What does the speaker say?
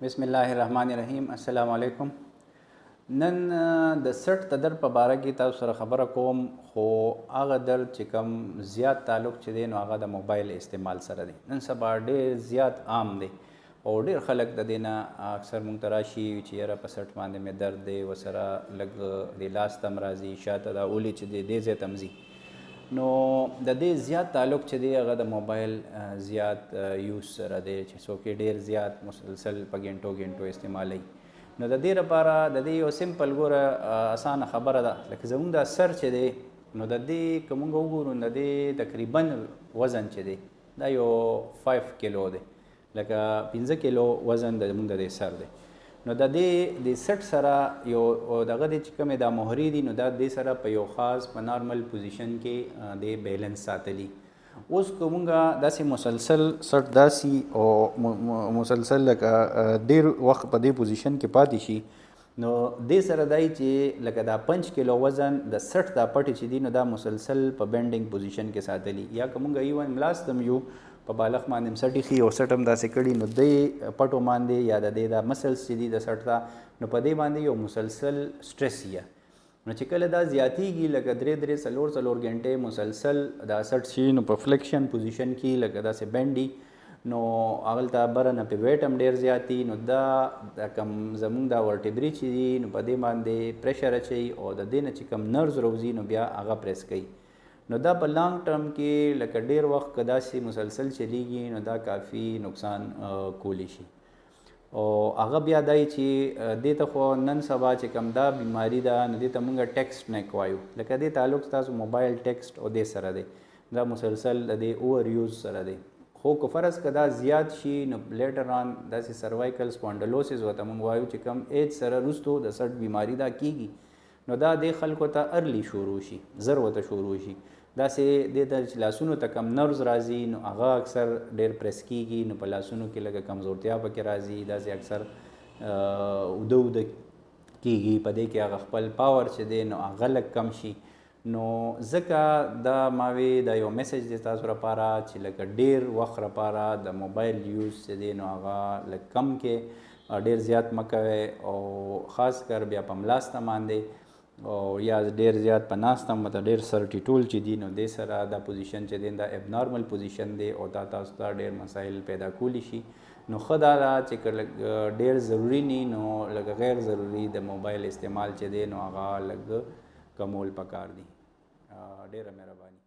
بسم الله الرحمن الرحیم. السلام علیکم. نن د سټ د در په باره کې تاسو سره خبره کوم، خو هغه در چې کوم زیات تعلق چې دی نو هغه د موبایل استعمال سره دی. نن سبا ډېر زیات عام دی او ډېر خلک د دې نه اکثر مونږ ته راشي چې یاره په سټ باندې مې درد دی، ورسره لږ د لاس ته هم راځي، شاته دا اولی چې دی دې ځای ته هم ځي. نو د دې زیات تعلق چې دی هغه د موبایل زیات یوز سره دی چې څوک یې ډېر زیات مسلسل په ګنټو ګنټو استعمالوي. نو د دې لپاره د دې یو سمپل ګوره اسانه خبره ده، لکه زموږ دا سر چې دی نو د دې که مونږ وګورو د دې تقریبا وزن چې دی دا یو 5 کیلو دی، لکه 15 کیلو وزن د مونږ د دې سر دی. نو د دې د سټ سره یو دغه دی چې کومې دا مهرې دي نو دا دې سره په یو خاص په نارمل پوزیشن کې د بیلنس ساتلي. اوس که مونږ داسې مسلسل سټ داسې او مسلسل لکه ډېر وخت په دې پوزیشن کې پاتې شي نو دې سره دی چې لکه دا 5 کیلو وزن د سټ دا پټې چې دي نو دا مسلسل په بینډینګ پوزیشن کې ساتلي. یا که مونږ ایون ملاس تم یو په بالغ باندې هم سټ ایښي او سټ هم داسې کړي نو دې پټو باندې یا د دې دا مسلس چې دي د سټ ته نو په دې باندې یو مسلسل سټرس یا نو چې کله دا زیاتیږي لکه 3-4 غنټې مسلسل دا سټ شي نو په فلیکشن پوزیشن کې لکه داسې بینډي نو هغلته بره نه په ویټ هم ډېر زیاتی نو دا کم زمونږ دا ورټبري چې دي نو په دې باندې پریشر اچوي او د دې نه چې کم نرز روزي نو بیا هغه پریس کوي. نو دا په لانګ ټرم کې لکه ډېر وخت که داسې مسلسل چلیږي نو دا کافي نقصان کولی شي. او هغه بیا دی چې دې ته خو نن سبا چې کوم دا بیماري ده نو دې ته مونږ ټیکسټ نیک وایو، لکه دې تعلق ستاسو موبایل ټیکسټ او دې سره دی، دا مسلسل د دې اوور یوز سره دی. خو که فرض که دا زیات شي نو لیټر آن داسې سروایکل سپانډلوسس ورته مونږ وایو چې کم ایج سره وروستو د سټ بیماري دا کیږي نو دا دې خلکو ته ارلی شروع شي، زر ورته شروع شي. داسې دې ته چې لاسونو ته کم نرز راځي نو هغه اکثر ډېر پریس کیږي نو په لاسونو کې لږه کمزورتیا پکې راځي، داسې اکثر اوده اوده کیږي، په دې کې هغه خپل پاور چې دی نو هغه لږ کم شي. نو ځکه دا ماوی دا یو میسج دی تاسو لپاره چې لکه ډېر وخت لپاره د موبایل یوز چې دی نو هغه لږ کم کې، ډېر زیات مه کوئ او خاص کر بیا په ملاسته باندې او یا ډېر زیات په ناسته مته ډېر سر ټیټول چې دي نو دې سره دا پوزیشن چې دی دا اب نارمل پوزیشن دی او دا تاسو ته ډېر مسایل پیدا کولی شي. نو ښه دا ده چې که لږ ډېر ضروري نی نو لږ غیر ضروري د موبایل استعمال چې دی نو هغه لږ کمول پکار دي. ډېره مهرباني.